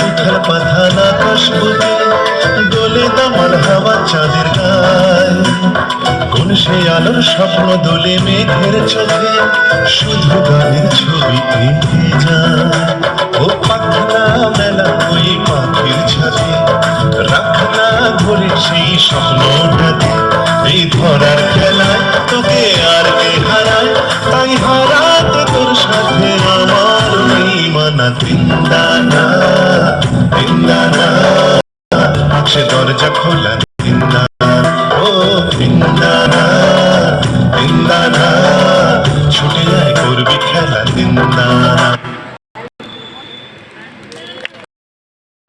উঠার পাথান আকাশ বুকে দোলে দামাল হাওয়া চাঁদের গায়। কোন সে আলোর স্বপ্ন দোলে মেঘের চোখে শুধু গানের ছবি এঁকে যায়। ও পাখনা মেলা ওই পাখির ছাদে রাখনা ঘরে সেই স্বপ্নটাকে। এই ধরার খেলায় তোকে আর কে হারায়, তাই হারাতে তোর সাথে আমার মানা। তিনদানা তিনদানা সে দরজা খোলা, তিনদানা ও তিনদানা তিনদানা ছুটে আয় করবি খেলা। তিনদানা